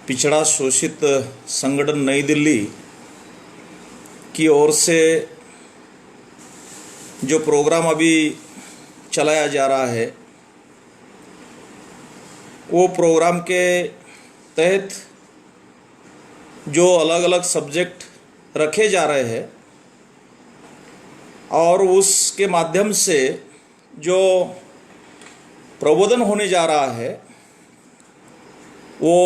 पिछड़ा शोषित संगठन नई दिल्ली की ओर से जो प्रोग्राम अभी चलाया जा रहा है, वो प्रोग्राम के तहत जो अलग अलग सब्जेक्ट रखे जा रहे हैं और उसके माध्यम से जो प्रबोधन होने जा रहा है वो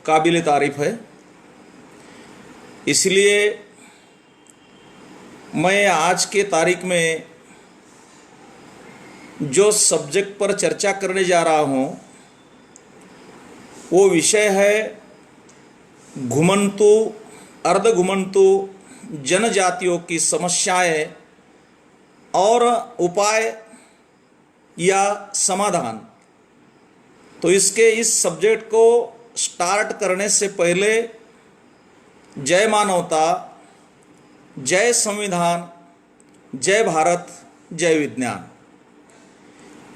काबिल तारीफ़ है। इसलिए मैं आज के तारीख में जो सब्जेक्ट पर चर्चा करने जा रहा हूँ वो विषय है घुमंतु अर्ध घुमंतु जनजातियों की समस्याएं और उपाय या समाधान। तो इस सब्जेक्ट को स्टार्ट करने से पहले जय मानवता, जय संविधान, जय भारत, जय विज्ञान,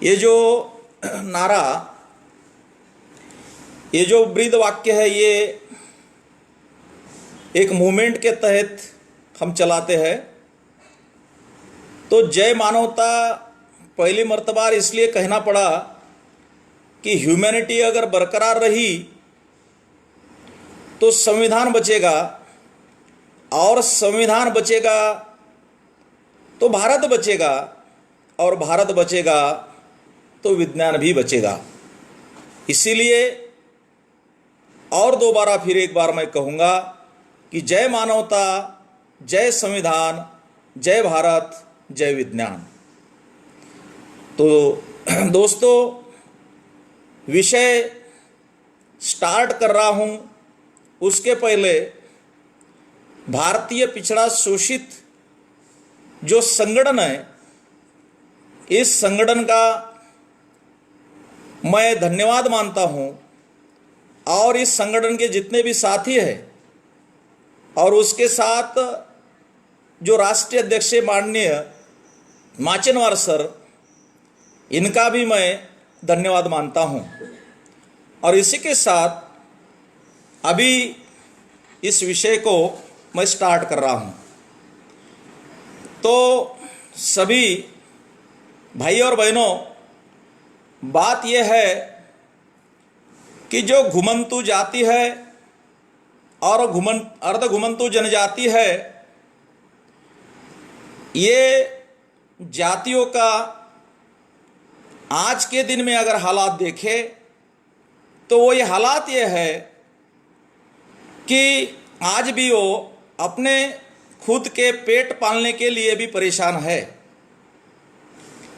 ये जो नारा, ये जो ब्रीद वाक्य है, ये एक मूवमेंट के तहत हम चलाते हैं। तो जय मानवता पहली मर्तबा इसलिए कहना पड़ा कि ह्यूमैनिटी अगर बरकरार रही तो संविधान बचेगा, और संविधान बचेगा तो भारत बचेगा, और भारत बचेगा तो विज्ञान भी बचेगा। इसीलिए और दोबारा फिर एक बार मैं कहूँगा कि जय मानवता, जय संविधान, जय भारत, जय विज्ञान। तो दोस्तों, विषय स्टार्ट कर रहा हूँ उसके पहले भारतीय पिछड़ा शोषित जो संगठन है, इस संगठन का मैं धन्यवाद मानता हूँ, और इस संगठन के जितने भी साथी हैं और उसके साथ जो राष्ट्रीय अध्यक्ष माननीय माचनवार सर, इनका भी मैं धन्यवाद मानता हूँ। और इसी के साथ अभी इस विषय को मैं स्टार्ट कर रहा हूँ। तो सभी भाई और बहनों, बात यह है कि जो घुमंतु जाति है और अर्ध घुमंतु जनजाति है, ये जातियों का आज के दिन में अगर हालात देखें तो वो ये हालात ये है कि आज भी वो अपने खुद के पेट पालने के लिए भी परेशान है।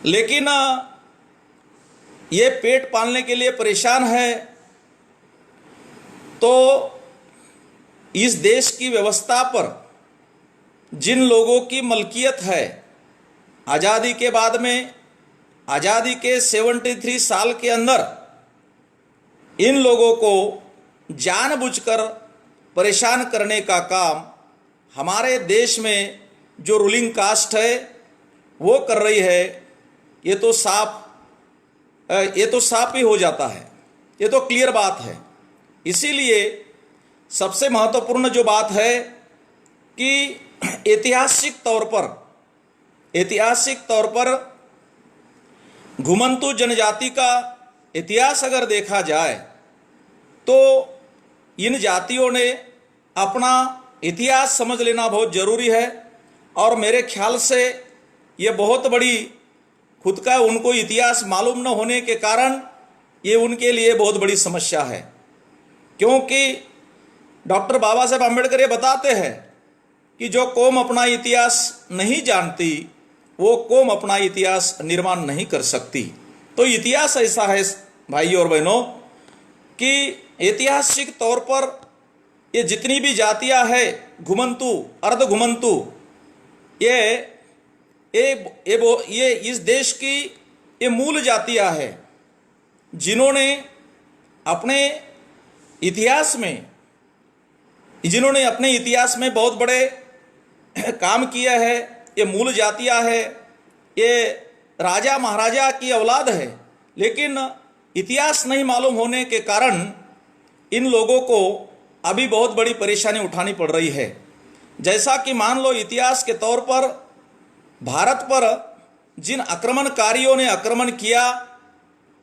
लेकिन ये पेट पालने के लिए परेशान है तो इस देश की व्यवस्था पर जिन लोगों की मलकियत है, आज़ादी के बाद में, आज़ादी के 73 साल के अंदर इन लोगों को जानबूझकर परेशान करने का काम हमारे देश में जो रूलिंग कास्ट है वो कर रही है। ये तो साफ ही हो जाता है, ये तो क्लियर बात है। इसीलिए सबसे महत्वपूर्ण जो बात है कि ऐतिहासिक तौर पर घुमंतु जनजाति का इतिहास अगर देखा जाए तो इन जातियों ने अपना इतिहास समझ लेना बहुत ज़रूरी है। और मेरे ख्याल से ये बहुत बड़ी, खुद का उनको इतिहास मालूम न होने के कारण ये उनके लिए बहुत बड़ी समस्या है। क्योंकि डॉक्टर बाबा साहब अम्बेडकर ये बताते हैं कि जो कौम अपना इतिहास नहीं जानती वो कौम अपना इतिहास निर्माण नहीं कर सकती। तो इतिहास ऐसा है भाइयों और बहनों कि ऐतिहासिक तौर पर ये जितनी भी जातियां हैं, घुमंतु, अर्ध घुमंतु, ये इस देश की ये मूल जातियां हैं जिन्होंने अपने इतिहास में बहुत बड़े काम किया है। ये मूल जातियां है, ये राजा महाराजा की औलाद है, लेकिन इतिहास नहीं मालूम होने के कारण इन लोगों को अभी बहुत बड़ी परेशानी उठानी पड़ रही है। जैसा कि मान लो इतिहास के तौर पर भारत पर जिन आक्रमणकारियों ने आक्रमण किया,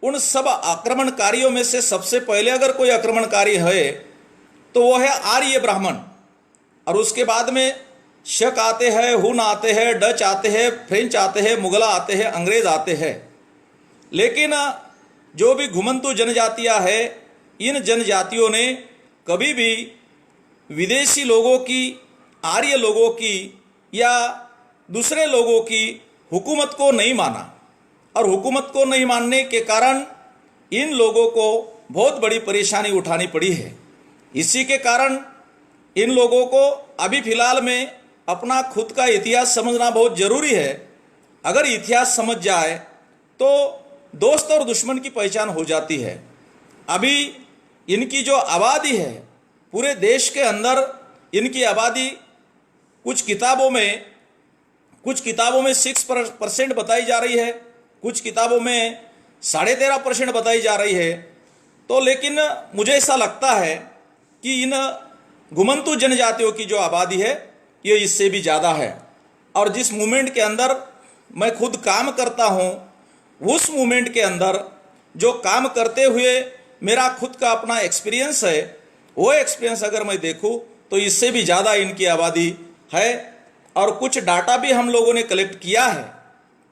उन सब आक्रमणकारियों में से सबसे पहले अगर कोई आक्रमणकारी है तो वो है आर्य ब्राह्मण, और उसके बाद में शक आते हैं, हुन आते हैं, डच आते हैं, फ्रेंच आते हैं, मुगला आते हैं, अंग्रेज आते हैं। लेकिन जो भी घुमंतु जनजातियां है, इन जनजातियों ने कभी भी विदेशी लोगों की, आर्य लोगों की या दूसरे लोगों की हुकूमत को नहीं माना, और हुकूमत को नहीं मानने के कारण इन लोगों को बहुत बड़ी परेशानी उठानी पड़ी है। इसी के कारण इन लोगों को अभी फिलहाल में अपना खुद का इतिहास समझना बहुत ज़रूरी है। अगर इतिहास समझ जाए तो दोस्त और दुश्मन की पहचान हो जाती है। अभी इनकी जो आबादी है पूरे देश के अंदर, इनकी आबादी कुछ किताबों में 6% बताई जा रही है, कुछ किताबों में 13.5% बताई जा रही है। तो लेकिन मुझे ऐसा लगता है कि इन घुमंतु जनजातियों की जो आबादी है ये इससे भी ज़्यादा है। और जिस मूवमेंट के अंदर मैं खुद काम करता हूँ, उस मूवमेंट के अंदर जो काम करते हुए मेरा खुद का अपना एक्सपीरियंस है, वो एक्सपीरियंस अगर मैं देखूँ तो इससे भी ज़्यादा इनकी आबादी है। और कुछ डाटा भी हम लोगों ने कलेक्ट किया है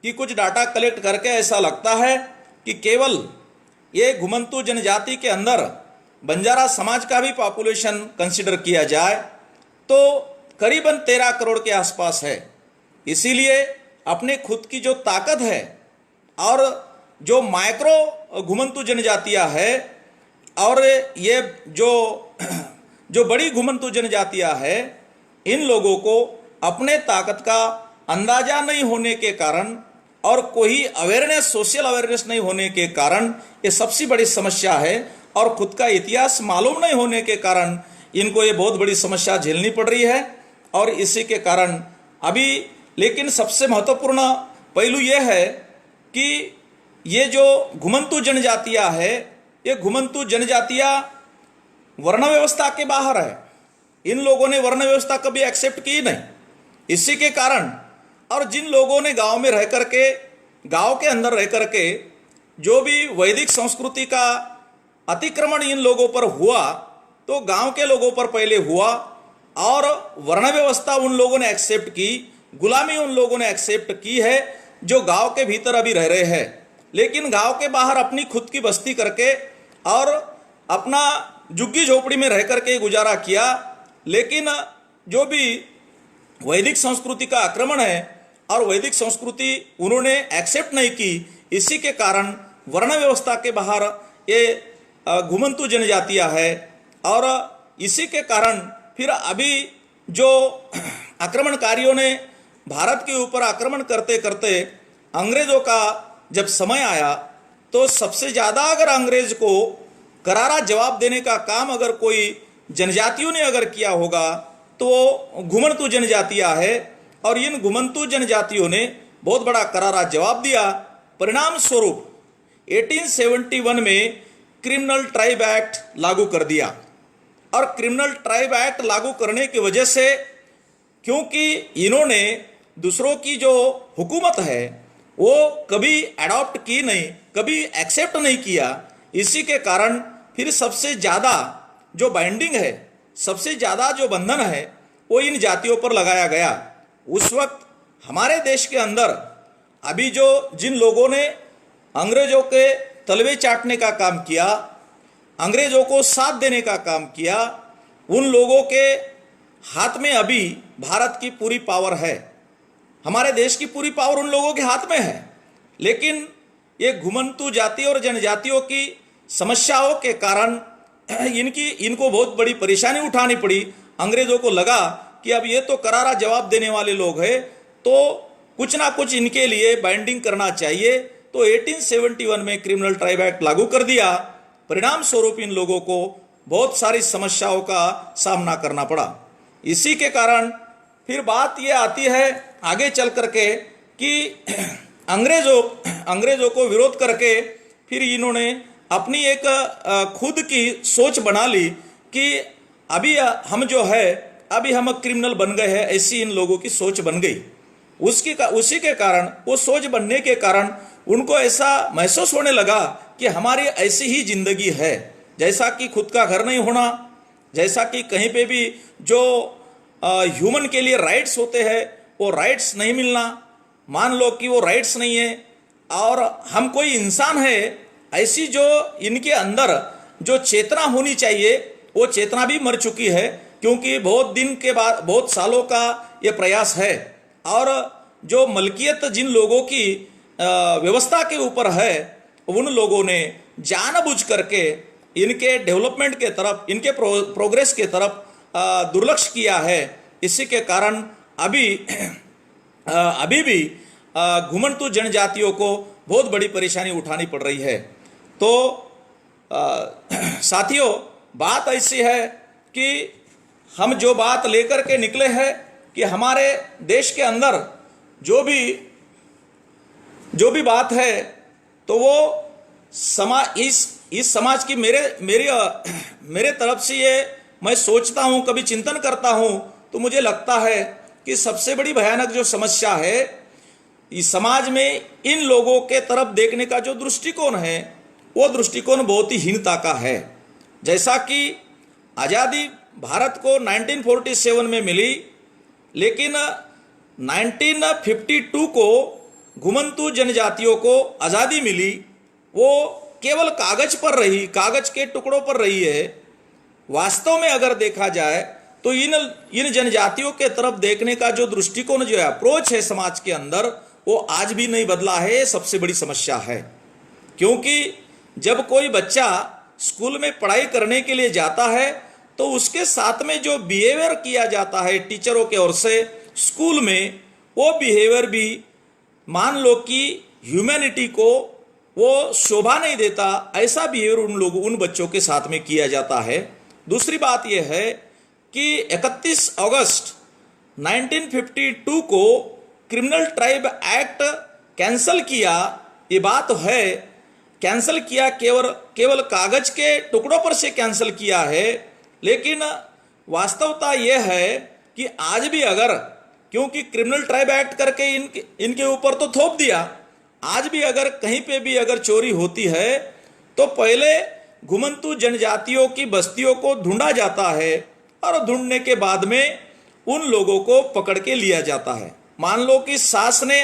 कि कुछ डाटा कलेक्ट करके ऐसा लगता है कि केवल ये घुमंतु जनजाति के अंदर बंजारा समाज का भी पॉपुलेशन कंसिडर किया जाए तो करीबन 13 करोड़ के आसपास है। इसीलिए अपने खुद की जो ताकत है और जो माइक्रो घुमंतु जनजातियां है और ये जो बड़ी घुमंतु जनजातियां है, इन लोगों को अपने ताकत का अंदाजा नहीं होने के कारण और कोई अवेयरनेस, सोशल अवेयरनेस नहीं होने के कारण ये सबसे बड़ी समस्या है। और खुद का इतिहास मालूम नहीं होने के कारण इनको ये बहुत बड़ी समस्या झेलनी पड़ रही है। और इसी के कारण अभी, लेकिन सबसे महत्वपूर्ण पहलू ये है कि ये जो घुमंतु जनजातियां है, ये घुमंतु जनजातियां वर्ण व्यवस्था के बाहर है। इन लोगों ने वर्ण व्यवस्था कभी एक्सेप्ट की नहीं। इसी के कारण, और जिन लोगों ने गांव में रह करके, गांव के अंदर रह करके जो भी वैदिक संस्कृति का अतिक्रमण इन लोगों पर हुआ तो गांव के लोगों पर पहले हुआ, और वर्ण व्यवस्था उन लोगों ने एक्सेप्ट की, गुलामी उन लोगों ने एक्सेप्ट की है जो गांव के भीतर अभी रह रहे हैं। लेकिन गांव के बाहर अपनी खुद की बस्ती करके और अपना झुग्गी झोपड़ी में रह करके गुजारा किया। लेकिन जो भी वैदिक संस्कृति का आक्रमण है और वैदिक संस्कृति उन्होंने एक्सेप्ट नहीं की, इसी के कारण वर्ण व्यवस्था के बाहर ये घुमंतु जनजातियां है। और इसी के कारण फिर अभी जो आक्रमणकारियों ने भारत के ऊपर आक्रमण करते करते अंग्रेजों का जब समय आया तो सबसे ज़्यादा अगर अंग्रेज को करारा जवाब देने का काम अगर कोई जनजातियों ने अगर किया होगा तो घुमंतु जनजातियां है। और इन घुमंतु जनजातियों ने बहुत बड़ा करारा जवाब दिया। परिणाम स्वरूप 1871 में क्रिमिनल ट्राइब एक्ट लागू कर दिया। और क्रिमिनल ट्राइब एक्ट लागू करने की वजह से, क्योंकि इन्होंने दूसरों की जो हुकूमत है वो कभी अडॉप्ट की नहीं, कभी एक्सेप्ट नहीं किया, इसी के कारण फिर सबसे ज़्यादा जो बाइंडिंग है, सबसे ज़्यादा जो बंधन है वो इन जातियों पर लगाया गया। उस वक्त हमारे देश के अंदर अभी जो जिन लोगों ने अंग्रेजों के तलवे चाटने का काम किया, अंग्रेजों को साथ देने का काम किया, उन लोगों के हाथ में अभी भारत की पूरी पावर है, हमारे देश की पूरी पावर उन लोगों के हाथ में है। लेकिन ये घुमंतु जाति और जनजातियों की समस्याओं के कारण इनको बहुत बड़ी परेशानी उठानी पड़ी। अंग्रेजों को लगा कि अब ये तो करारा जवाब देने वाले लोग हैं, तो कुछ ना कुछ इनके लिए बाइंडिंग करना चाहिए। तो 1871 में क्रिमिनल ट्राइब एक्ट लागू कर दिया। परिणाम स्वरूप इन लोगों को बहुत सारी समस्याओं का सामना करना पड़ा। इसी के कारण फिर बात ये आती है आगे चल करके कि अंग्रेजों को विरोध करके फिर इन्होंने अपनी एक खुद की सोच बना ली कि अभी हम जो है अभी हम क्रिमिनल बन गए हैं, ऐसी इन लोगों की सोच बन गई। उसी के कारण, वो सोच बनने के कारण उनको ऐसा महसूस होने लगा कि हमारी ऐसी ही जिंदगी है, जैसा कि खुद का घर नहीं होना, जैसा कि कहीं पे भी जो ह्यूमन के लिए राइट्स होते हैं वो राइट्स नहीं मिलना, मान लो कि वो राइट्स नहीं है और हम कोई इंसान है, ऐसी जो इनके अंदर जो चेतना होनी चाहिए वो चेतना भी मर चुकी है, क्योंकि बहुत दिन के बाद, बहुत सालों का ये प्रयास है। और जो मलकियत जिन लोगों की व्यवस्था के ऊपर है, उन लोगों ने जानबूझ करके इनके डेवलपमेंट के तरफ, इनके प्रोग्रेस के तरफ दुर्लक्ष्य किया है। इसी के कारण अभी भी घुमंतु जनजातियों को बहुत बड़ी परेशानी उठानी पड़ रही है। तो साथियों, बात ऐसी है कि हम जो बात लेकर के निकले हैं कि हमारे देश के अंदर जो भी बात है, तो वो इस समाज की मेरे तरफ से ये मैं सोचता हूँ, कभी चिंतन करता हूँ, तो मुझे लगता है कि सबसे बड़ी भयानक जो समस्या है इस समाज में, इन लोगों के तरफ देखने का जो दृष्टिकोण है वो दृष्टिकोण बहुत ही हीनता का है। जैसा कि आज़ादी भारत को 1947 में मिली, लेकिन 1952 को घुमंतु जनजातियों को आज़ादी मिली, वो केवल कागज पर रही, कागज के टुकड़ों पर रही है। वास्तव में अगर देखा जाए तो इन जनजातियों के तरफ देखने का जो दृष्टिकोण, जो अप्रोच है समाज के अंदर, वो आज भी नहीं बदला है। सबसे बड़ी समस्या है, क्योंकि जब कोई बच्चा स्कूल में पढ़ाई करने के लिए जाता है तो उसके साथ में जो बिहेवियर किया जाता है टीचरों के ओर से स्कूल में, वो बिहेवियर भी मान लो कि ह्यूमैनिटी को वो शोभा नहीं देता, ऐसा बिहेवियर उन बच्चों के साथ में किया जाता है। दूसरी बात यह है कि 31 अगस्त 1952 को क्रिमिनल ट्राइब एक्ट कैंसल किया। ये बात है, कैंसल किया, केवल कागज के टुकड़ों पर से कैंसल किया है। लेकिन वास्तवता यह है कि आज भी अगर, क्योंकि क्रिमिनल ट्राइब एक्ट करके इनके ऊपर तो थोप दिया, आज भी अगर कहीं पे भी अगर चोरी होती है तो पहले घुमंतु जनजातियों की बस्तियों को ढूंढा जाता है और ढूंढने के बाद में उन लोगों को पकड़ के लिया जाता है। मान लो कि सास ने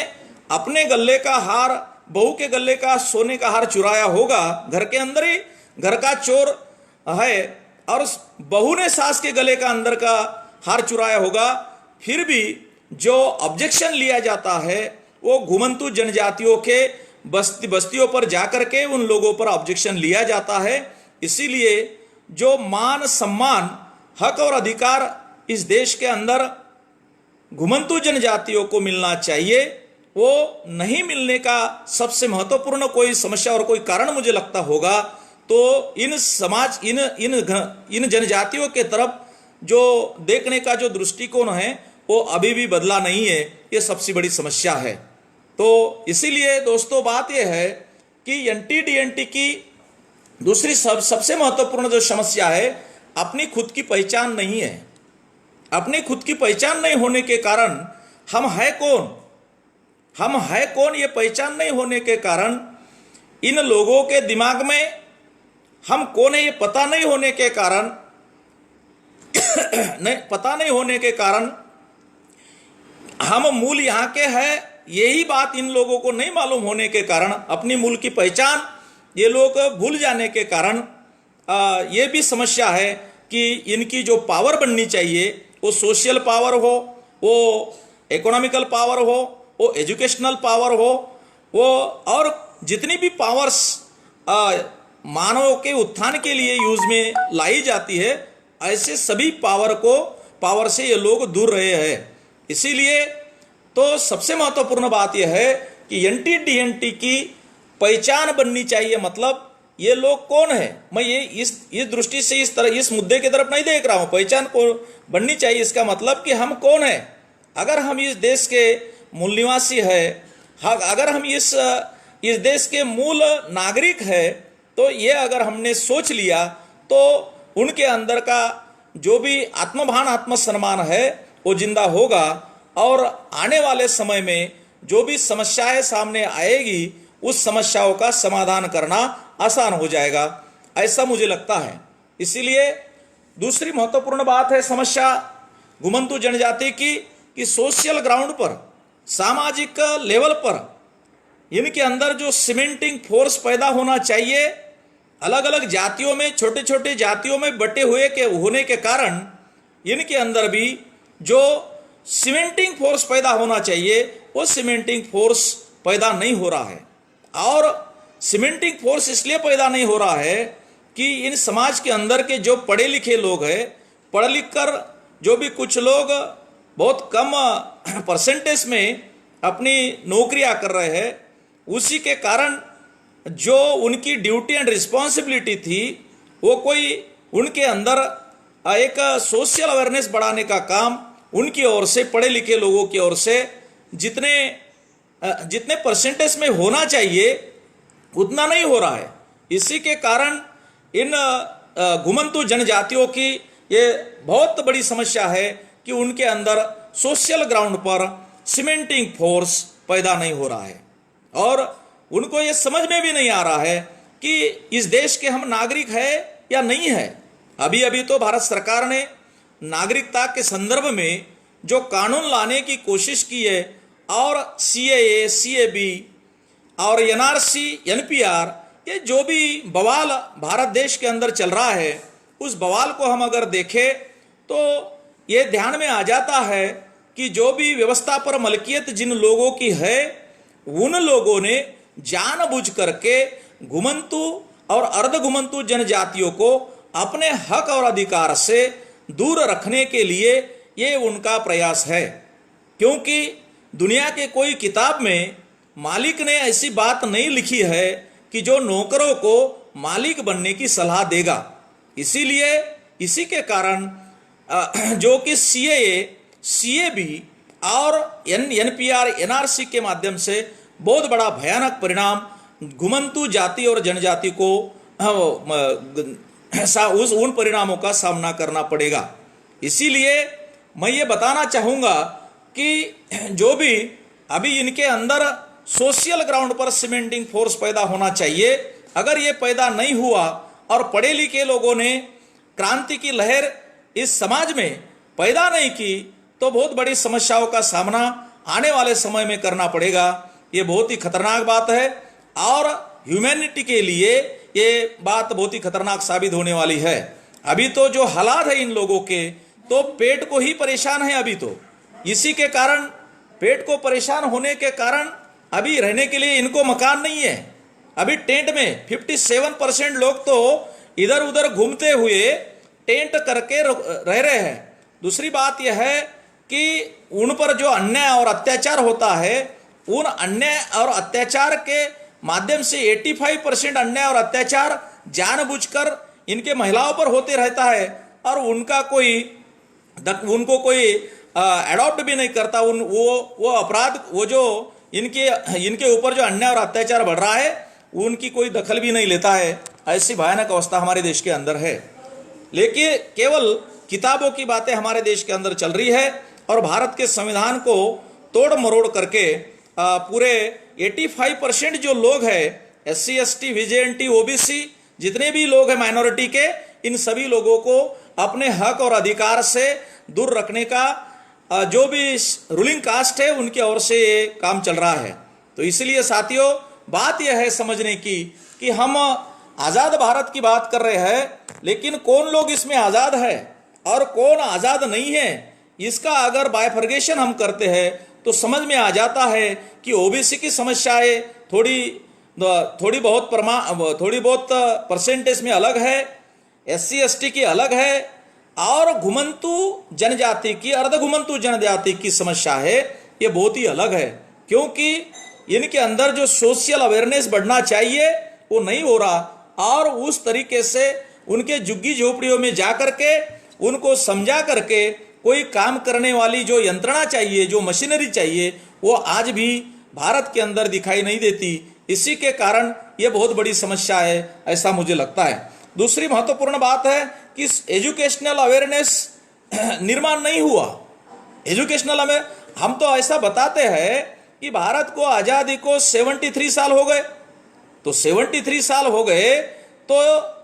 अपने गले का हार, बहू के गले का सोने का हार चुराया होगा, घर के अंदर ही घर का चोर है, और बहू ने सास के गले का अंदर का हार चुराया होगा, फिर भी जो ऑब्जेक्शन लिया जाता है वो घुमंतु जनजातियों के बस्तियों पर जाकर के उन लोगों पर ऑब्जेक्शन लिया जाता है। इसीलिए जो मान सम्मान, हक और अधिकार इस देश के अंदर घुमंतु जनजातियों को मिलना चाहिए, वो नहीं मिलने का सबसे महत्वपूर्ण कोई समस्या और कोई कारण मुझे लगता होगा तो इन जनजातियों के तरफ जो देखने का जो दृष्टिकोण है वो अभी भी बदला नहीं है। ये सबसे बड़ी समस्या है। तो इसीलिए दोस्तों, बात यह है कि NT-DNT की दूसरी सबसे महत्वपूर्ण जो समस्या है, अपनी खुद की पहचान नहीं है। अपनी खुद की पहचान नहीं होने के कारण हम है कौन, ये पहचान नहीं होने के कारण इन लोगों के दिमाग में हम कौन है ये पता नहीं होने के कारण हम मूल यहाँ के हैं, यही बात इन लोगों को नहीं मालूम होने के कारण, अपनी मूल की पहचान ये लोग भूल जाने के कारण ये भी समस्या है कि इनकी जो पावर बननी चाहिए, वो सोशल पावर हो, वो इकोनॉमिकल पावर हो, वो एजुकेशनल पावर हो, वो और जितनी भी पावर्स मानव के उत्थान के लिए यूज में लाई जाती है, ऐसे सभी पावर से ये लोग दूर रहे हैं। इसीलिए तो सबसे महत्वपूर्ण बात यह है कि NT-DNT की पहचान बननी चाहिए। मतलब ये लोग कौन है, मैं ये इस दृष्टि से इस मुद्दे की तरफ नहीं देख रहा हूं। पहचान को बननी चाहिए, इसका मतलब कि हम कौन है। अगर हम इस देश के मूल निवासी है, अगर हम इस देश के मूल नागरिक है, तो ये अगर हमने सोच लिया तो उनके अंदर का जो भी आत्मभान आत्मसम्मान है वो जिंदा होगा, और आने वाले समय में जो भी समस्याएं सामने आएगी उस समस्याओं का समाधान करना आसान हो जाएगा, ऐसा मुझे लगता है। इसीलिए दूसरी महत्वपूर्ण बात है समस्या घुमंतु जनजाति की कि सोशल ग्राउंड पर, सामाजिक लेवल पर इनके अंदर जो सीमेंटिंग फोर्स पैदा होना चाहिए, अलग अलग जातियों में, छोटे छोटे जातियों में बटे हुए के होने के कारण इनके अंदर भी जो सीमेंटिंग फोर्स पैदा होना चाहिए वो सीमेंटिंग फोर्स पैदा नहीं हो रहा है। और सीमेंटिंग फोर्स इसलिए पैदा नहीं हो रहा है कि इन समाज के अंदर के जो पढ़े लिखे लोग हैं, पढ़ लिख कर जो भी कुछ लोग बहुत कम परसेंटेज में अपनी नौकरियां कर रहे हैं, उसी के कारण जो उनकी ड्यूटी एंड रिस्पॉन्सिबिलिटी थी वो कोई उनके अंदर एक सोशल अवेयरनेस बढ़ाने का काम उनकी ओर से, पढ़े लिखे लोगों की ओर से जितने परसेंटेज में होना चाहिए उतना नहीं हो रहा है। इसी के कारण इन घुमंतु जनजातियों की ये बहुत बड़ी समस्या है कि उनके अंदर सोशल ग्राउंड पर सीमेंटिंग फोर्स पैदा नहीं हो रहा है, और उनको ये समझ में भी नहीं आ रहा है कि इस देश के हम नागरिक है या नहीं है। अभी अभी तो भारत सरकार ने नागरिकता के संदर्भ में जो कानून लाने की कोशिश की है, और CAA, CAB और NRC, NPR, ये जो भी बवाल भारत देश के अंदर चल रहा है, उस बवाल को हम अगर देखें तो ये ध्यान में आ जाता है कि जो भी व्यवस्था पर मलकियत जिन लोगों की है, उन लोगों ने जानबूझ करके घुमंतु और अर्ध घुमंतु जनजातियों को अपने हक और अधिकार से दूर रखने के लिए ये उनका प्रयास है। क्योंकि दुनिया के कोई किताब में मालिक ने ऐसी बात नहीं लिखी है कि जो नौकरों को मालिक बनने की सलाह देगा। इसीलिए इसी के कारण जो कि CAA, CAB और NPR, NRC के माध्यम से बहुत बड़ा भयानक परिणाम घुमंतु जाति और जनजाति को उन परिणामों का सामना करना पड़ेगा। इसीलिए मैं ये बताना चाहूँगा कि जो भी अभी इनके अंदर सोशल ग्राउंड पर सीमेंटिंग फोर्स पैदा होना चाहिए, अगर ये पैदा नहीं हुआ और पढ़े लिखे लोगों ने क्रांति की लहर इस समाज में पैदा नहीं की, तो बहुत बड़ी समस्याओं का सामना आने वाले समय में करना पड़ेगा। ये बहुत ही खतरनाक बात है, और ह्यूमैनिटी के लिए ये बात बहुत ही खतरनाक साबित होने वाली है। अभी तो जो हालात है इन लोगों के, तो पेट को ही परेशान है। अभी तो इसी के कारण, पेट को परेशान होने के कारण अभी रहने के लिए इनको मकान नहीं है। अभी टेंट में 57% लोग तो इधर उधर घूमते हुए टेंट करके रह रहे हैं। दूसरी बात यह है कि उन पर जो अन्याय और अत्याचार होता है, उन अन्याय और अत्याचार के माध्यम से 85% अन्याय और अत्याचार जानबूझकर इनके महिलाओं पर होते रहता है, और उनको कोई एडॉप्ट भी नहीं करता। वो अपराध, वो जो इनके ऊपर जो अन्याय और अत्याचार बढ़ रहा है, उनकी कोई दखल भी नहीं लेता है। ऐसी भयानक अवस्था हमारे देश के अंदर है। लेकिन केवल किताबों की बातें हमारे देश के अंदर चल रही है, और भारत के संविधान को तोड़ मरोड़ करके पूरे 85% जो लोग हैं, SC, ST, VJNT, OBC, जितने भी लोग हैं माइनॉरिटी के, इन सभी लोगों को अपने हक और अधिकार से दूर रखने का जो भी रूलिंग कास्ट है उनकी ओर से ये काम चल रहा है। तो इसलिए साथियों, बात यह है समझने की कि हम आज़ाद भारत की बात कर रहे हैं, लेकिन कौन लोग इसमें आज़ाद है और कौन आज़ाद नहीं है, इसका अगर बाइफर्गेशन हम करते हैं तो समझ में आ जाता है कि OBC की समस्याएं थोड़ी बहुत परसेंटेज में अलग है, SC, ST की अलग है, और घुमंतु जनजाति की, अर्ध घुमंतु जनजाति की समस्या है, ये बहुत ही अलग है। क्योंकि इनके अंदर जो सोशल अवेयरनेस बढ़ना चाहिए वो नहीं हो रहा, और उस तरीके से उनके झुग्गी झोपड़ियों में जा करके उनको समझा करके कोई काम करने वाली जो यंत्रणा चाहिए, जो मशीनरी चाहिए, वो आज भी भारत के अंदर दिखाई नहीं देती। इसी के कारण यह बहुत बड़ी समस्या है, ऐसा मुझे लगता है। दूसरी महत्वपूर्ण बात है कि एजुकेशनल अवेयरनेस निर्माण नहीं हुआ। एजुकेशनल हमें हम तो ऐसा बताते हैं कि भारत को आज़ादी को 73 साल हो गए, तो 73 साल हो गए तो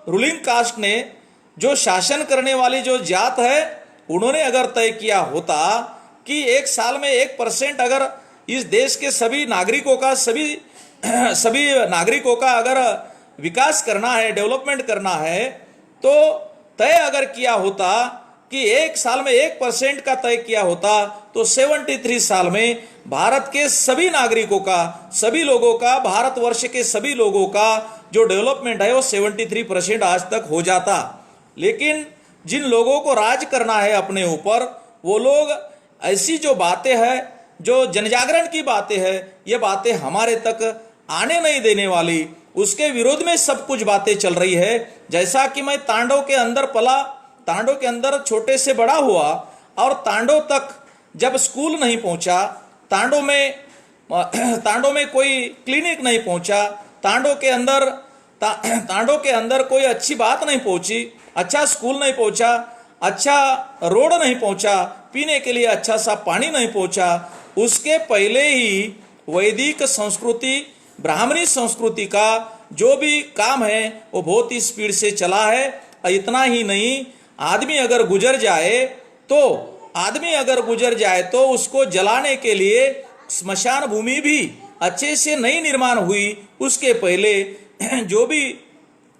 रूलिंग कास्ट ने, जो शासन करने वाली जो जात है, उन्होंने अगर तय किया होता कि एक साल में 1% अगर इस देश के सभी नागरिकों का सभी नागरिकों का अगर विकास करना है, डेवलपमेंट करना है, तो तय अगर किया होता कि एक साल में 1% का तय किया होता, तो 73 साल में भारत के सभी नागरिकों का, सभी लोगों का, भारतवर्ष के सभी लोगों का जो डेवलपमेंट है वो 73% आज तक हो जाता। लेकिन जिन लोगों को राज करना है अपने ऊपर, वो लोग ऐसी जो बातें हैं, जो जनजागरण की बातें हैं, ये बातें हमारे तक आने नहीं देने वाली, उसके विरोध में सब कुछ बातें चल रही है। जैसा कि मैं तांडव के अंदर पला, तांडव के अंदर छोटे से बड़ा हुआ, और तांडव तक जब स्कूल नहीं पहुंचा, तांडव में कोई क्लिनिक नहीं पहुंचा, तांडव के अंदर कोई अच्छी बात नहीं पहुंची, अच्छा स्कूल नहीं पहुंचा, अच्छा रोड नहीं पहुंचा, पीने के लिए अच्छा सा पानी नहीं पहुंचा, उसके पहले ही वैदिक संस्कृति, ब्राह्मणी संस्कृति का जो भी काम है वो बहुत ही स्पीड से चला है। इतना ही नहीं, आदमी अगर गुजर जाए तो उसको जलाने के लिए स्मशान भूमि भी अच्छे से नहीं निर्माण हुई। उसके पहले जो भी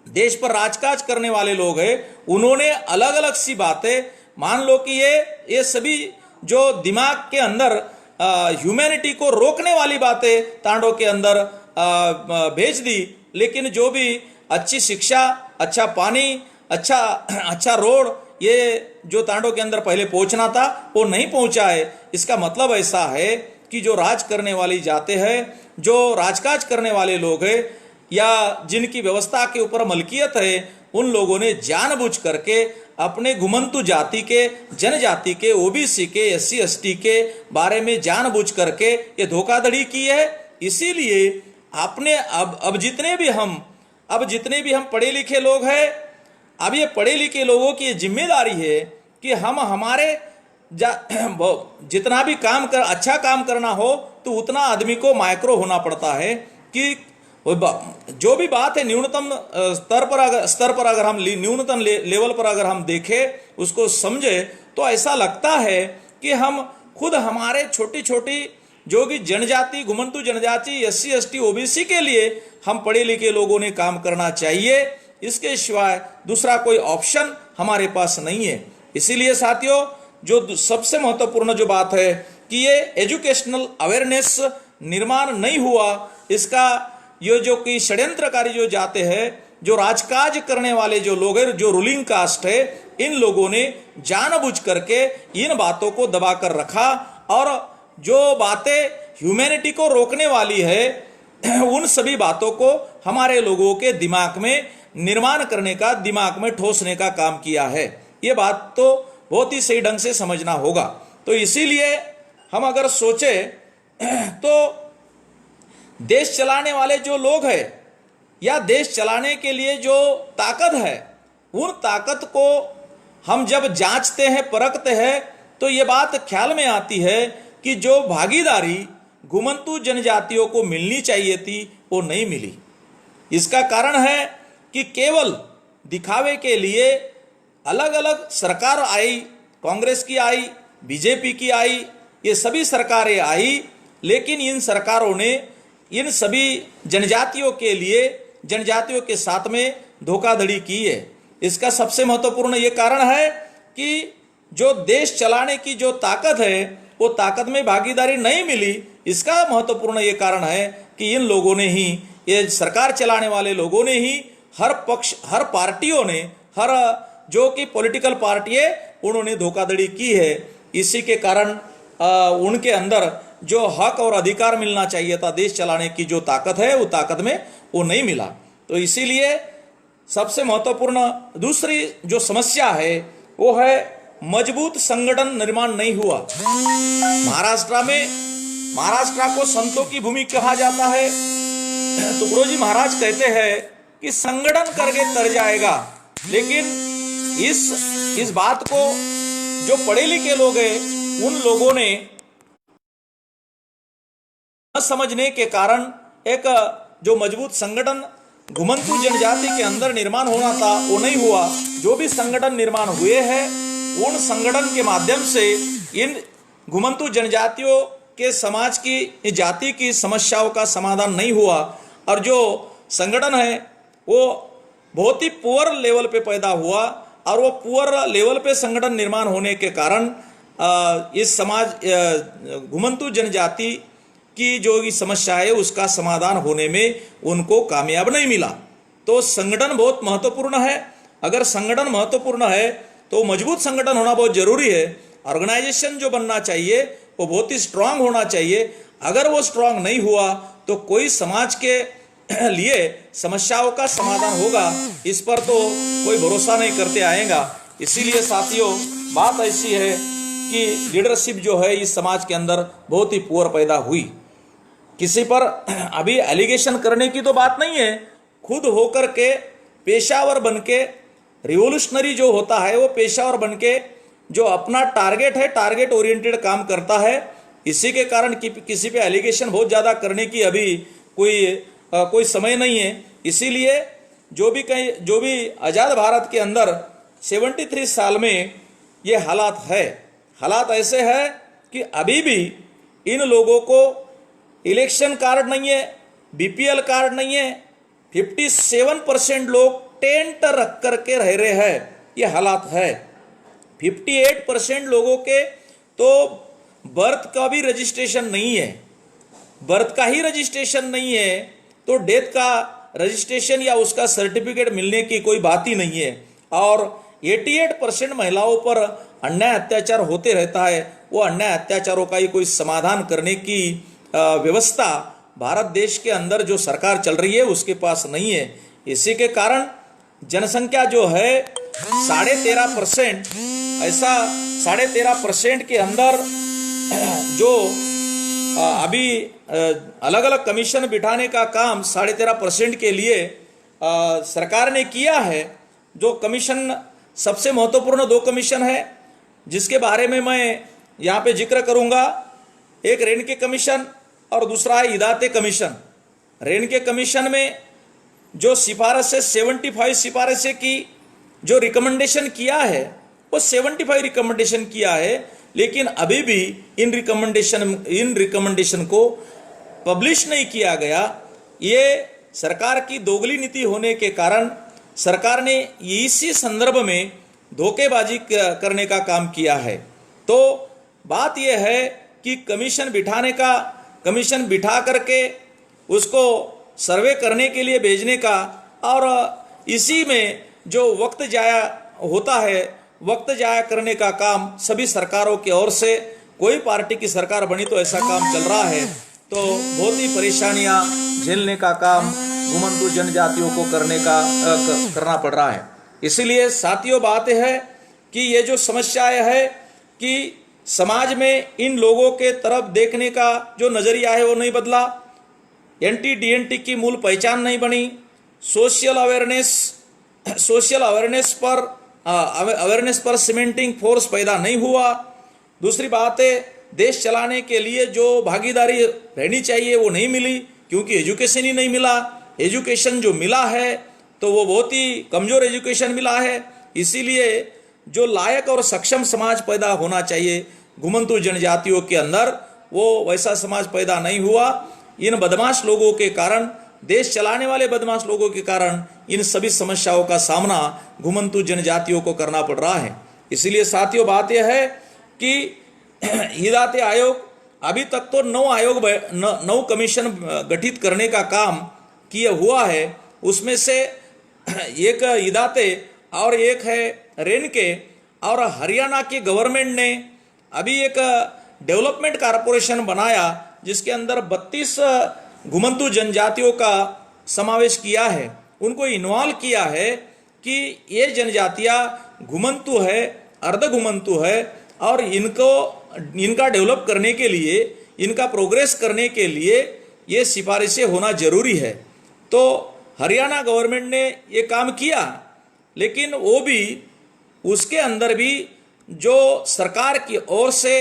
देश पर राजकाज करने वाले लोग हैं, उन्होंने अलग अलग सी बातें, मान लो कि ये सभी जो दिमाग के अंदर ह्यूमैनिटी को रोकने वाली बातें तांडव के अंदर भेज दी। लेकिन जो भी अच्छी शिक्षा, अच्छा पानी, अच्छा रोड, ये जो तांडव के अंदर पहले पहुंचना था वो नहीं पहुंचा है। इसका मतलब ऐसा है कि जो राज करने वाली जाते हैं, जो राजकाज करने वाले लोग हैं, या जिनकी व्यवस्था के ऊपर मलकियत है, उन लोगों ने जानबूझ करके अपने घुमंतु जाति के, जनजाति के, ओबीसी के, एससी एसटी के बारे में जानबूझ करके ये धोखाधड़ी की है। इसीलिए आपने अब जितने भी हम पढ़े लिखे लोग हैं, अब ये पढ़े लिखे लोगों की जिम्मेदारी है कि हम हमारे जितना भी अच्छा काम करना हो, तो उतना आदमी को माइक्रो होना पड़ता है कि जो भी बात है न्यूनतम स्तर पर अगर हम न्यूनतम लेवल पर अगर हम देखें, उसको समझे, तो ऐसा लगता है कि हम खुद हमारे छोटी छोटी जो भी जनजाति, घुमंतु जनजाति, एससी एसटी, ओबीसी के लिए हम पढ़े लिखे लोगों ने काम करना चाहिए। इसके सिवाय दूसरा कोई ऑप्शन हमारे पास नहीं है। इसीलिए साथियों, जो सबसे महत्वपूर्ण जो बात है कि ये एजुकेशनल अवेयरनेस निर्माण नहीं हुआ, इसका ये जो कि षड्यंत्रकारी जो जाते हैं, जो राजकाज करने वाले जो लोग हैं, जो रूलिंग कास्ट है, इन लोगों ने जानबूझ करके इन बातों को दबाकर रखा, और जो बातें ह्यूमैनिटी को रोकने वाली है, उन सभी बातों को हमारे लोगों के दिमाग में निर्माण करने का, दिमाग में ठोसने का काम किया है। ये बात तो बहुत ही सही ढंग से समझना होगा। तो इसीलिए हम अगर सोचे तो देश चलाने वाले जो लोग हैं, या देश चलाने के लिए जो ताकत है, उन ताकत को हम जब जांचते हैं, परखते हैं, तो ये बात ख्याल में आती है कि जो भागीदारी घुमंतु जनजातियों को मिलनी चाहिए थी, वो नहीं मिली। इसका कारण है कि केवल दिखावे के लिए अलग अलग सरकार आई, कांग्रेस की आई, बीजेपी की आई, ये सभी सरकारें आई, लेकिन इन सरकारों ने इन सभी जनजातियों के लिए, जनजातियों के साथ में धोखाधड़ी की है। इसका सबसे महत्वपूर्ण ये कारण है कि जो देश चलाने की जो ताकत है, वो ताकत में भागीदारी नहीं मिली। इसका महत्वपूर्ण ये कारण है कि इन लोगों ने ही, ये सरकार चलाने वाले लोगों ने ही, हर पक्ष, हर पार्टियों ने, हर जो कि पॉलिटिकल पार्टी है, उन्होंने धोखाधड़ी की है। इसी के कारण उनके अंदर जो हक और अधिकार मिलना चाहिए था, देश चलाने की जो ताकत है, वो ताकत में वो नहीं मिला। तो इसीलिए सबसे महत्वपूर्ण दूसरी जो समस्या है वो है मजबूत संगठन निर्माण नहीं हुआ। महाराष्ट्र को संतों की भूमि कहा जाता है, तुकडो जी महाराज कहते हैं कि संगठन करके तर जाएगा, लेकिन इस बात को जो पढ़े लिखे लोग हैं उन लोगों ने न समझने के कारण एक जो मजबूत संगठन घुमंतू जनजाति के अंदर निर्माण होना था वो नहीं हुआ। जो भी संगठन निर्माण हुए हैं उन संगठन के माध्यम से इन घुमंतू जनजातियों के समाज की जाति की समस्याओं का समाधान नहीं हुआ, और जो संगठन है वो बहुत ही पुअर लेवल पे पैदा हुआ, और वो पुअर लेवल पे संगठन निर्माण होने के कारण इस समाज घुमंतू जनजाति की जो समस्या है उसका समाधान होने में उनको कामयाब नहीं मिला। तो संगठन बहुत महत्वपूर्ण है। अगर संगठन महत्वपूर्ण है तो मजबूत संगठन होना बहुत जरूरी है। ऑर्गेनाइजेशन जो बनना चाहिए वो बहुत ही स्ट्रांग होना चाहिए। अगर वो स्ट्रांग नहीं हुआ तो कोई समाज के लिए समस्याओं का समाधान होगा, इस पर तो कोई भरोसा नहीं करते आएगा। इसीलिए साथियों, बात ऐसी है कि लीडरशिप जो है इस समाज के अंदर बहुत ही पुअर पैदा हुई। किसी पर अभी एलिगेशन करने की तो बात नहीं है, खुद होकर के पेशावर बनके, रिवोल्यूशनरी जो होता है वो पेशावर बनके जो अपना टारगेट है, टारगेट ओरिएंटेड काम करता है। इसी के कारण किसी पे एलिगेशन बहुत ज़्यादा करने की अभी कोई समय नहीं है। इसीलिए जो भी आज़ाद भारत के अंदर 73 साल में ये हालात है, हालात ऐसे है कि अभी भी इन लोगों को इलेक्शन कार्ड नहीं है, बीपीएल कार्ड नहीं है। 57% लोग टेंट रख करके रह रहे हैं, ये हालात है। 58% लोगों के तो बर्थ का भी रजिस्ट्रेशन नहीं है, बर्थ का ही रजिस्ट्रेशन नहीं है तो डेथ का रजिस्ट्रेशन या उसका सर्टिफिकेट मिलने की कोई बात ही नहीं है। और 88% महिलाओं पर अन्याय अत्याचार होते रहता है। वो अन्याय अत्याचारों का ही कोई समाधान करने की व्यवस्था भारत देश के अंदर जो सरकार चल रही है उसके पास नहीं है। इसी के कारण जनसंख्या जो है 13.5%, ऐसा 13.5% के अंदर जो अभी अलग अलग कमीशन बिठाने का काम 13.5% के लिए सरकार ने किया है। जो कमीशन सबसे महत्वपूर्ण 2 कमीशन है जिसके बारे में मैं यहाँ पे जिक्र करूँगा। एक रेणके कमीशन और दूसरा है इदाते कमीशन। रेणके कमीशन में जो सिफारिशें 75 सिफारिशें की जो रिकमेंडेशन किया है वो 75 रिकमेंडेशन किया है, लेकिन अभी भी इन रिकमेंडेशन को पब्लिश नहीं किया गया। ये सरकार की दोगली नीति होने के कारण सरकार ने इसी संदर्भ में धोखेबाजी करने का काम किया है। तो बात यह है कि कमीशन बिठा करके उसको सर्वे करने के लिए भेजने का, और इसी में जो वक्त जाया होता है, वक्त जाया करने का काम सभी सरकारों की ओर से, कोई पार्टी की सरकार बनी तो ऐसा काम चल रहा है। तो बहुत ही परेशानियां झेलने का काम घुमंतू जनजातियों को करना पड़ रहा है। इसीलिए साथियों, बात है कि ये जो समस्याएं है कि समाज में इन लोगों के तरफ देखने का जो नजरिया है वो नहीं बदला, एंटी डीएनटी की मूल पहचान नहीं बनी, सोशल अवेयरनेस पर सीमेंटिंग फोर्स पैदा नहीं हुआ। दूसरी बात है, देश चलाने के लिए जो भागीदारी रहनी चाहिए वो नहीं मिली, क्योंकि एजुकेशन ही नहीं मिला। एजुकेशन जो मिला है तो वो बहुत ही कमजोर एजुकेशन मिला है। इसीलिए जो लायक और सक्षम समाज पैदा होना चाहिए घुमंतू जनजातियों के अंदर, वो वैसा समाज पैदा नहीं हुआ। इन बदमाश लोगों के कारण, देश चलाने वाले बदमाश लोगों के कारण इन सभी समस्याओं का सामना घुमंतू जनजातियों को करना पड़ रहा है। इसलिए साथियों, बात यह है कि हिदायते आयोग अभी तक तो 9 कमीशन गठित करने का काम किया हुआ है। उसमें से एक हिदायते और एक है रेणके, और हरियाणा की गवर्नमेंट ने अभी एक डेवलपमेंट कारपोरेशन बनाया जिसके अंदर 32 घुमंतू जनजातियों का समावेश किया है। उनको इन्वॉल्व किया है कि ये जनजातियाँ घुमंतू है, अर्ध घुमंतू है, और इनका डेवलप करने के लिए, इनका प्रोग्रेस करने के लिए ये सिफारिशें होना जरूरी है। तो हरियाणा गवर्नमेंट ने ये काम किया, लेकिन वो भी उसके अंदर भी जो सरकार की ओर से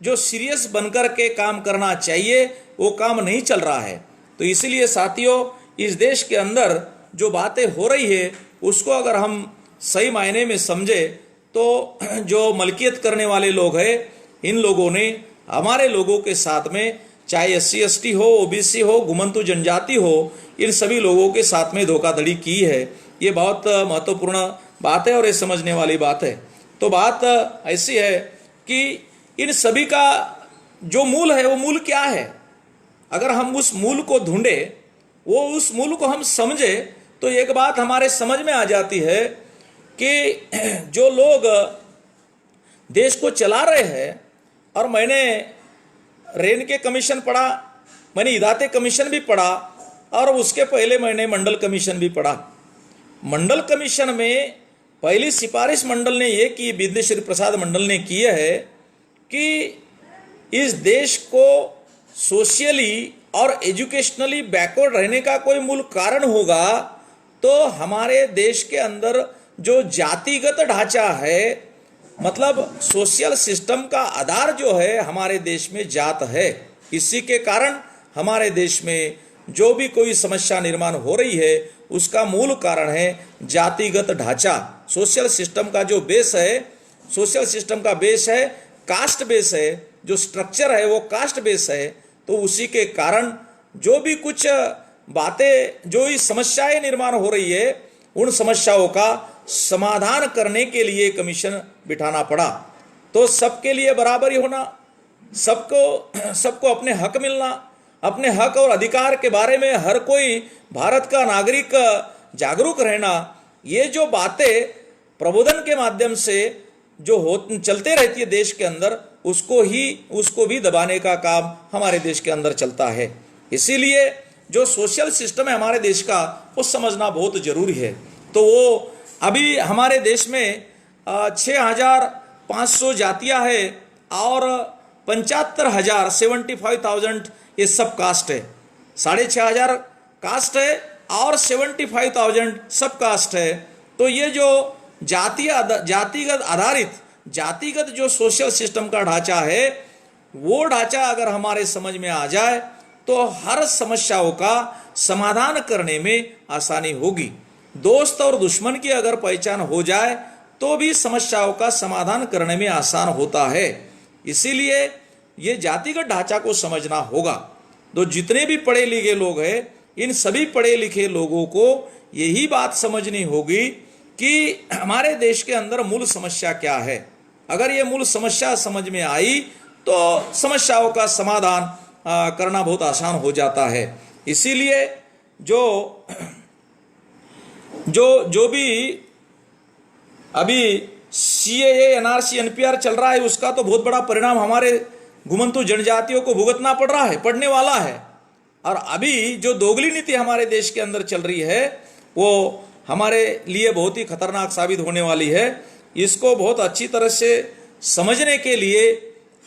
जो सीरियस बनकर के काम करना चाहिए वो काम नहीं चल रहा है। तो इसलिए साथियों, इस देश के अंदर जो बातें हो रही है उसको अगर हम सही मायने में समझे तो जो मलकियत करने वाले लोग हैं, इन लोगों ने हमारे लोगों के साथ में, चाहे SC ST हो, OBC हो, घुमंतु जनजाति हो, इन सभी लोगों के साथ में धोखाधड़ी की है। ये बहुत महत्वपूर्ण बात है और ये समझने वाली बात है। तो बात ऐसी है कि इन सभी का जो मूल है वो मूल क्या है, अगर हम उस मूल को ढूंढे, वो उस मूल को हम समझे, तो एक बात हमारे समझ में आ जाती है कि जो लोग देश को चला रहे हैं, और मैंने रेन के कमीशन पढ़ा, मैंने इदाते कमीशन भी पढ़ा, और उसके पहले मैंने मंडल कमीशन भी पढ़ा। मंडल कमीशन में पहली सिफारिश मंडल ने यह की, विद्येश्वरी प्रसाद मंडल ने की है कि इस देश को सोशियली और एजुकेशनली बैकवर्ड रहने का कोई मूल कारण होगा तो हमारे देश के अंदर जो जातिगत ढांचा है, मतलब सोशल सिस्टम का आधार जो है हमारे देश में जात है। इसी के कारण हमारे देश में जो भी कोई समस्या निर्माण हो रही है उसका मूल कारण है जातिगत ढांचा। सोशल सिस्टम का जो बेस है, सोशल सिस्टम का बेस है कास्ट बेस है, जो स्ट्रक्चर है वो कास्ट बेस है। तो उसी के कारण जो भी कुछ बातें, जो इस समस्याएं निर्माण हो रही है, उन समस्याओं का समाधान करने के लिए कमीशन बिठाना पड़ा। तो सबके लिए बराबरी होना, सबको अपने हक मिलना, अपने हक और अधिकार के बारे में हर कोई भारत का नागरिक जागरूक रहना, ये जो बातें प्रबोधन के माध्यम से जो चलते रहती है देश के अंदर, उसको भी दबाने का काम हमारे देश के अंदर चलता है। इसीलिए जो सोशल सिस्टम है हमारे देश का, वो समझना बहुत जरूरी है। तो वो अभी हमारे देश में 6,500 जातियां है और 75,000 75,000 ये सब कास्ट है। 6,500 कास्ट है और 75,000 सब कास्ट है। तो ये जो जातिगत आधारित, जातिगत जो सोशल सिस्टम का ढांचा है, वो ढांचा अगर हमारे समझ में आ जाए तो हर समस्याओं का समाधान करने में आसानी होगी। दोस्त और दुश्मन की अगर पहचान हो जाए तो भी समस्याओं का समाधान करने में आसान होता है। इसीलिए ये जातिगत ढांचा को समझना होगा। तो जितने भी पढ़े लिखे लोग हैं, इन सभी पढ़े लिखे लोगों को यही बात समझनी होगी कि हमारे देश के अंदर मूल समस्या क्या है। अगर ये मूल समस्या समझ में आई तो समस्याओं का समाधान करना बहुत आसान हो जाता है। इसीलिए जो भी अभी CAA NRC NPR चल रहा है, उसका तो बहुत बड़ा परिणाम हमारे घुमंतु जनजातियों को भुगतना पड़ रहा है, पड़ने वाला है। और अभी जो दोगली नीति हमारे देश के अंदर चल रही है वो हमारे लिए बहुत ही खतरनाक साबित होने वाली है। इसको बहुत अच्छी तरह से समझने के लिए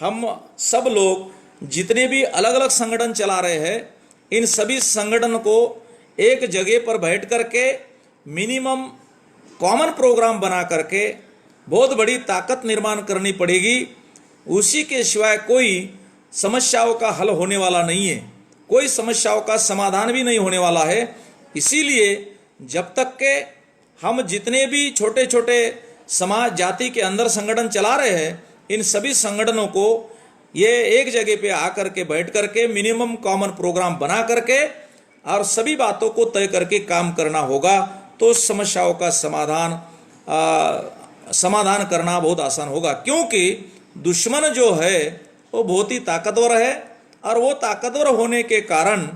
हम सब लोग जितने भी अलग अलग संगठन चला रहे हैं, इन सभी संगठन को एक जगह पर बैठ करके मिनिमम कॉमन प्रोग्राम बना करके बहुत बड़ी ताकत निर्माण करनी पड़ेगी। उसी के सिवाय कोई समस्याओं का हल होने वाला नहीं है, कोई समस्याओं का समाधान भी नहीं होने वाला है। इसीलिए जब तक के हम जितने भी छोटे छोटे समाज जाति के अंदर संगठन चला रहे हैं, इन सभी संगठनों को ये एक जगह पे आकर के बैठ करके मिनिमम कॉमन प्रोग्राम बना करके और सभी बातों को तय करके काम करना होगा। तो समस्याओं का समाधान करना बहुत आसान होगा। क्योंकि दुश्मन जो है वो बहुत ही ताकतवर है, और वो ताकतवर होने के कारण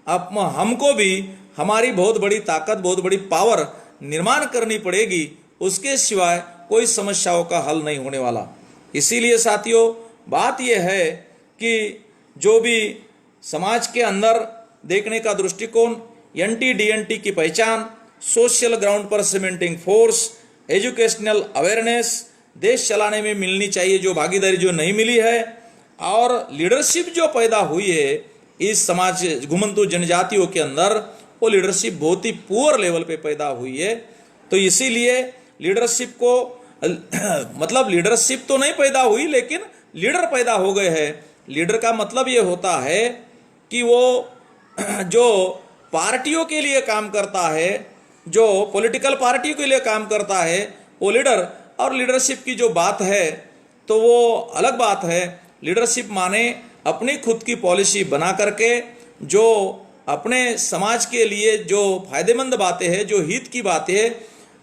अब हमको भी हमारी बहुत बड़ी ताकत, बहुत बड़ी पावर निर्माण करनी पड़ेगी। उसके सिवाय कोई समस्याओं का हल नहीं होने वाला। इसीलिए साथियों, बात यह है कि जो भी समाज के अंदर देखने का दृष्टिकोण, NT-DNT की पहचान, सोशल ग्राउंड पर सीमेंटिंग फोर्स, एजुकेशनल अवेयरनेस, देश चलाने में मिलनी चाहिए जो भागीदारी जो नहीं मिली है, और लीडरशिप जो पैदा हुई है, इस समाज घुमंतु जनजातियों के अंदर वो लीडरशिप बहुत ही पुअर लेवल पे पैदा हुई है। तो इसीलिए लीडरशिप को मतलब लीडरशिप तो नहीं पैदा हुई, लेकिन लीडर पैदा हो गए हैं। लीडर का मतलब ये होता है कि वो जो पार्टियों के लिए काम करता है, जो पॉलिटिकल पार्टियों के लिए काम करता है, वो लीडर। और लीडरशिप की जो बात है तो वो अलग बात है। लीडरशिप माने अपनी खुद की पॉलिसी बना करके जो अपने समाज के लिए जो फायदेमंद बातें हैं, जो हित की बातें हैं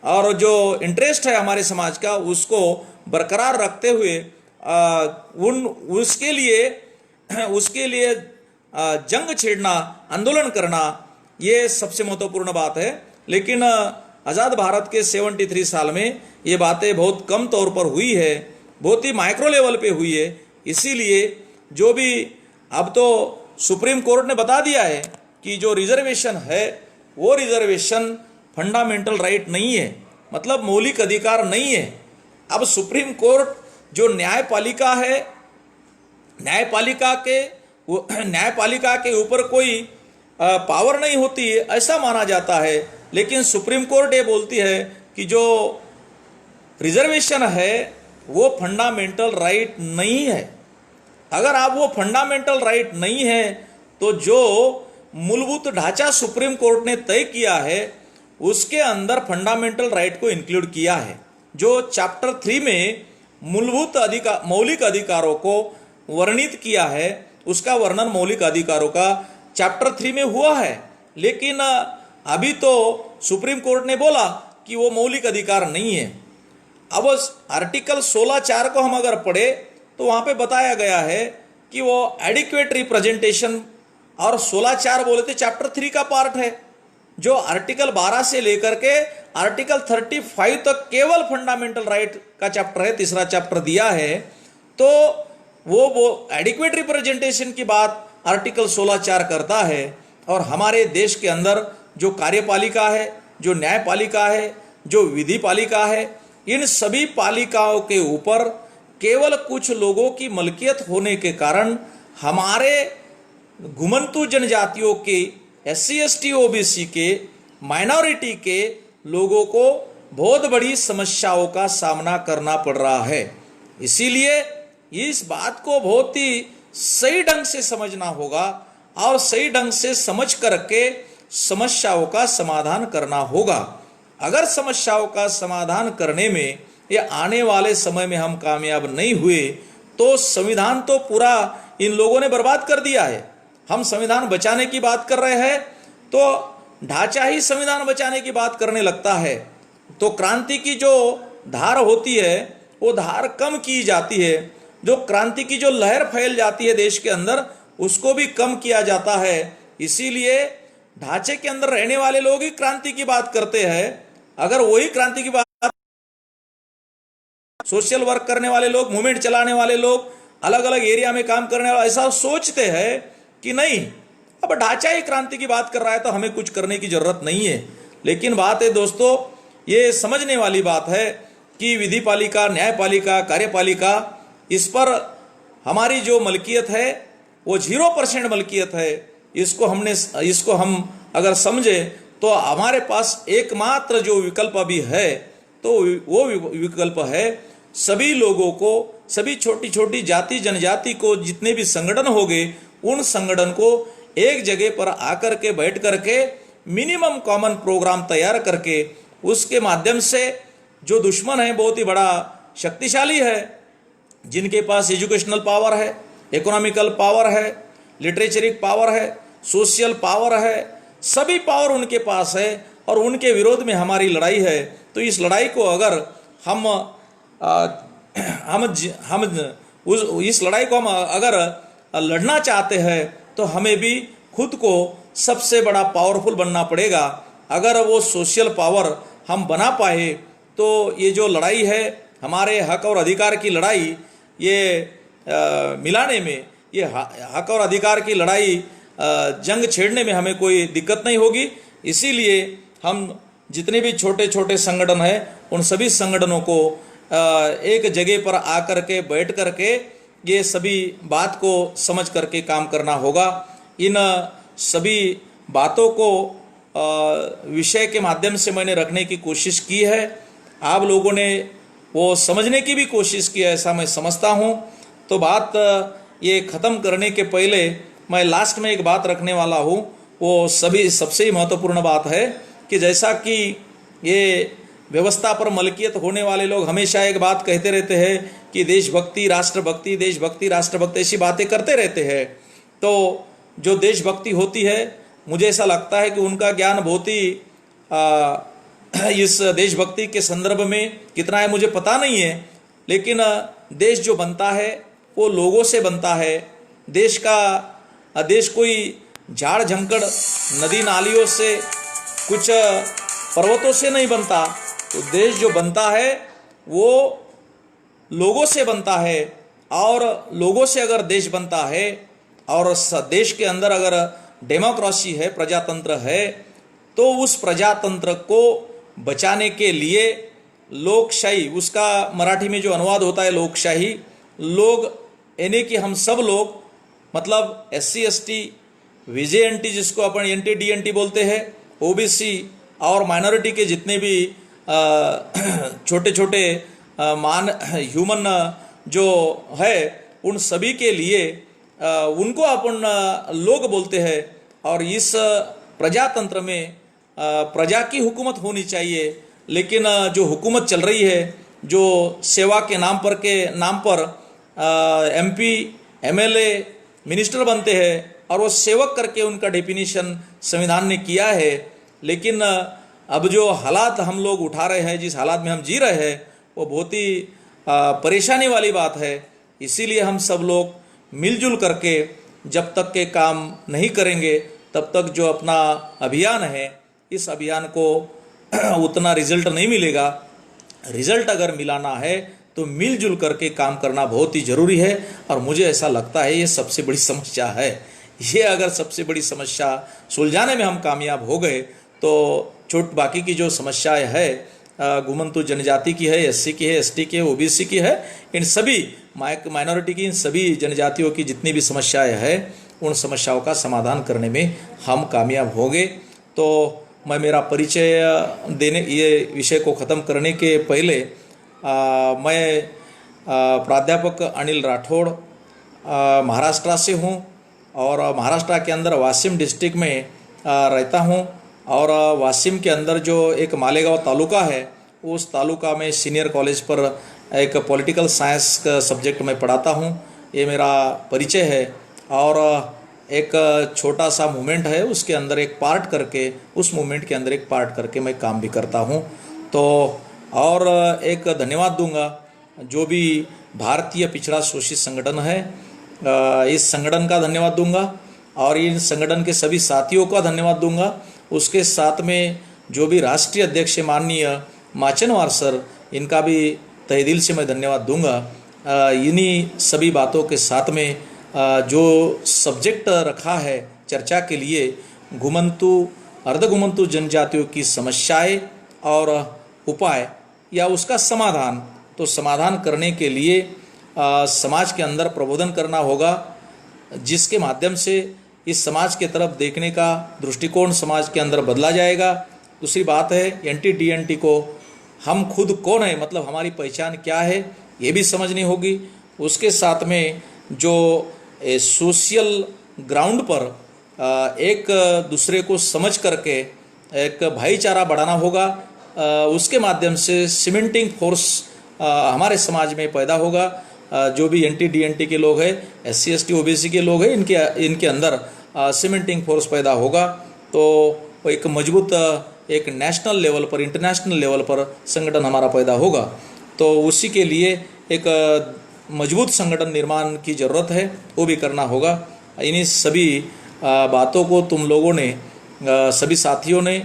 और जो इंटरेस्ट है हमारे समाज का, उसको बरकरार रखते हुए उसके लिए जंग छेड़ना, आंदोलन करना, ये सबसे महत्वपूर्ण बात है। लेकिन आज़ाद भारत के 73 साल में ये बातें बहुत कम तौर पर हुई है, बहुत ही माइक्रो लेवल पे हुई है। इसीलिए जो भी अब तो सुप्रीम कोर्ट ने बता दिया है कि जो रिजर्वेशन है वो रिजर्वेशन फंडामेंटल राइट नहीं है, मतलब मौलिक अधिकार नहीं है। अब सुप्रीम कोर्ट जो न्यायपालिका है, न्यायपालिका के ऊपर कोई पावर नहीं होती है ऐसा माना जाता है। लेकिन सुप्रीम कोर्ट ये बोलती है कि जो रिजर्वेशन है वो फंडामेंटल राइट नहीं है। अगर आप वो फंडामेंटल राइट नहीं है तो जो मूलभूत ढांचा सुप्रीम कोर्ट ने तय किया है उसके अंदर फंडामेंटल राइट को इंक्लूड किया है। जो चैप्टर 3 में मौलिक अधिकारों को वर्णित किया है, उसका वर्णन मौलिक अधिकारों का चैप्टर 3 में हुआ है। लेकिन अभी तो सुप्रीम कोर्ट ने बोला कि वो मौलिक अधिकार नहीं है। अब आर्टिकल 16(4) को हम अगर पढ़े तो वहाँ पे बताया गया है कि वो एडिक्वेट रिप्रेजेंटेशन, और 16(4) बोले थे चैप्टर 3 का पार्ट है। जो आर्टिकल 12 से लेकर के आर्टिकल 35 तक केवल फंडामेंटल राइट का चैप्टर है, तीसरा चैप्टर दिया है। तो वो एडिक्वेट रिप्रेजेंटेशन की बात आर्टिकल 16(4) करता है। और हमारे देश के अंदर जो कार्यपालिका है, जो न्यायपालिका है, जो विधि पालिका है, इन सभी पालिकाओं के ऊपर केवल कुछ लोगों की मलकियत होने के कारण हमारे घुमंतु जनजातियों के, SC ST OBC के, माइनॉरिटी के लोगों को बहुत बड़ी समस्याओं का सामना करना पड़ रहा है। इसीलिए इस बात को बहुत ही सही ढंग से समझना होगा और सही ढंग से समझ करके समस्याओं का समाधान करना होगा। अगर समस्याओं का समाधान करने में या आने वाले समय में हम कामयाब नहीं हुए तो संविधान तो पूरा इन लोगों ने बर्बाद कर दिया है। हम संविधान बचाने की बात कर रहे हैं तो ढांचा ही संविधान बचाने की बात करने लगता है। तो क्रांति की जो धार होती है वो धार कम की जाती है। जो क्रांति की जो लहर फैल जाती है देश के अंदर, उसको भी कम किया जाता है। इसीलिए ढांचे के अंदर रहने वाले लोग ही क्रांति की बात करते हैं। अगर वही क्रांति की बात सोशल वर्क करने वाले लोग, मूवमेंट चलाने वाले लोग, अलग अलग एरिया में काम करने वाले ऐसा सोचते हैं कि नहीं, अब ढांचा ही क्रांति की बात कर रहा है तो हमें कुछ करने की जरूरत नहीं है। लेकिन बात है दोस्तों, ये समझने वाली बात है कि विधि पालिका, न्यायपालिका, कार्यपालिका, इस पर हमारी जो मलकियत है वो 0% मलकियत है। इसको हम अगर समझे तो हमारे पास एकमात्र जो विकल्प अभी है तो वो विकल्प है सभी लोगों को, सभी छोटी छोटी जाति जनजाति को, जितने भी संगठन हो गए, उन संगठन को एक जगह पर आकर के बैठ करके मिनिमम कॉमन प्रोग्राम तैयार करके उसके माध्यम से जो दुश्मन है बहुत ही बड़ा शक्तिशाली है, जिनके पास एजुकेशनल पावर है, इकोनॉमिकल पावर है, लिटरेचरिक पावर है, सोशल पावर है, सभी पावर उनके पास है और उनके विरोध में हमारी लड़ाई है। तो इस लड़ाई को अगर इस लड़ाई को हम अगर लड़ना चाहते हैं तो हमें भी खुद को सबसे बड़ा पावरफुल बनना पड़ेगा। अगर वो सोशल पावर हम बना पाए तो ये जो लड़ाई है, हमारे हक और अधिकार की लड़ाई, ये मिलाने में, ये हक और अधिकार की लड़ाई जंग छेड़ने में हमें कोई दिक्कत नहीं होगी। इसीलिए हम जितने भी छोटे छोटे संगठन हैं उन सभी संगठनों को एक जगह पर आकर के बैठ करके ये सभी बात को समझ करके काम करना होगा। इन सभी बातों को विषय के माध्यम से मैंने रखने की कोशिश की है। आप लोगों ने वो समझने की भी कोशिश की है, ऐसा मैं समझता हूँ। तो बात ये ख़त्म करने के पहले मैं लास्ट में एक बात रखने वाला हूँ। वो सबसे ही महत्वपूर्ण बात है कि जैसा कि ये व्यवस्था पर मलकियत होने वाले लोग हमेशा एक बात कहते रहते हैं कि देशभक्ति राष्ट्रभक्ति, देशभक्ति राष्ट्रभक्ति, ऐसी बातें करते रहते हैं। तो जो देशभक्ति होती है, मुझे ऐसा लगता है कि उनका ज्ञान बहुत ही इस देशभक्ति के संदर्भ में कितना है मुझे पता नहीं है, लेकिन देश जो बनता है वो लोगों से बनता है। देश कोई झाड़ झंकड़ नदी नालियों से, कुछ पर्वतों से नहीं बनता। तो देश जो बनता है वो लोगों से बनता है, और लोगों से अगर देश बनता है और देश के अंदर अगर डेमोक्रेसी है, प्रजातंत्र है, तो उस प्रजातंत्र को बचाने के लिए लोकशाही, उसका मराठी में जो अनुवाद होता है लोकशाही, लोग यानी कि हम सब लोग, मतलब SC ST VJNT जिसको अपन NT DNT बोलते हैं, OBC और माइनॉरिटी के जितने भी छोटे छोटे ह्यूमन जो है, उन सभी के लिए उनको अपन लोग बोलते हैं। और इस प्रजातंत्र में प्रजा की हुकूमत होनी चाहिए, लेकिन जो हुकूमत चल रही है, जो सेवा के नाम पर MP MLA मिनिस्टर बनते हैं और वो सेवक करके उनका डेफिनेशन संविधान ने किया है। लेकिन अब जो हालात हम लोग उठा रहे हैं, जिस हालात में हम जी रहे हैं, वो बहुत ही परेशानी वाली बात है। इसीलिए हम सब लोग मिलजुल करके जब तक के काम नहीं करेंगे, तब तक जो अपना अभियान है, इस अभियान को उतना रिजल्ट नहीं मिलेगा। रिजल्ट अगर मिलाना है तो मिलजुल करके काम करना बहुत ही ज़रूरी है। और मुझे ऐसा लगता है ये सबसे बड़ी समस्या है। ये अगर सबसे बड़ी समस्या सुलझाने में हम कामयाब हो गए तो बाकी की जो समस्याएं है, घुमंतु जनजाति की है, SC की है, ST की है, OBC की है, इन सभी माइनॉरिटी की, इन सभी जनजातियों की जितनी भी समस्याएं हैं, उन समस्याओं का समाधान करने में हम कामयाब होंगे। तो मैं मेरा परिचय देने, ये विषय को ख़त्म करने के पहले मैं प्राध्यापक अनिल राठौड़ महाराष्ट्र से हूँ, और महाराष्ट्र के अंदर वाशिम डिस्ट्रिक्ट में रहता हूँ। और वाशिम के अंदर जो एक मालेगांव तालुका है, उस तालुका में सीनियर कॉलेज पर एक पॉलिटिकल साइंस का सब्जेक्ट में पढ़ाता हूँ। ये मेरा परिचय है। और एक छोटा सा मूवमेंट है, उसके अंदर एक पार्ट करके, उस मूवमेंट के अंदर एक पार्ट करके मैं काम भी करता हूँ। तो और एक धन्यवाद दूंगा जो भी भारतीय पिछड़ा शोषित संगठन है, इस संगठन का धन्यवाद दूंगा, और इन संगठन के सभी साथियों का धन्यवाद दूंगा। उसके साथ में जो भी राष्ट्रीय अध्यक्ष माननीय माचनवार सर, इनका भी तहे दिल से मैं धन्यवाद दूंगा। इन्हीं सभी बातों के साथ में जो सब्जेक्ट रखा है चर्चा के लिए, घुमंतु अर्ध घुमंतु जनजातियों की समस्याएं और उपाय या उसका समाधान, तो समाधान करने के लिए समाज के अंदर प्रबोधन करना होगा, जिसके माध्यम से इस समाज के तरफ देखने का दृष्टिकोण समाज के अंदर बदला जाएगा। दूसरी बात है, NT DNT को हम खुद कौन है, मतलब हमारी पहचान क्या है, ये भी समझनी होगी। उसके साथ में जो सोशल ग्राउंड पर एक दूसरे को समझ करके एक भाईचारा बढ़ाना होगा। उसके माध्यम से सीमेंटिंग फोर्स हमारे समाज में पैदा होगा। जो भी NT DNT के लोग हैं, SC ST OBC के लोग हैं, इनके अंदर सीमेंटिंग फोर्स पैदा होगा। तो एक मजबूत, एक नेशनल लेवल पर, इंटरनेशनल लेवल पर संगठन हमारा पैदा होगा। तो उसी के लिए एक मजबूत संगठन निर्माण की ज़रूरत है, वो भी करना होगा। इन्हीं सभी बातों को तुम लोगों ने, सभी साथियों ने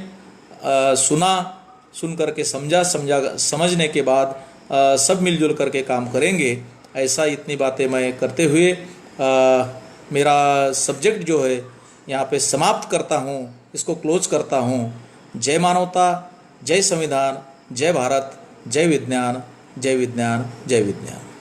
सुन करके समझने के बाद सब मिलजुल करके काम करेंगे। ऐसा इतनी बातें मैं करते हुए मेरा सब्जेक्ट जो है यहाँ पे समाप्त करता हूँ, इसको क्लोज करता हूँ। जय मानवता, जय संविधान, जय भारत, जय विज्ञान, जय विज्ञान, जय विज्ञान।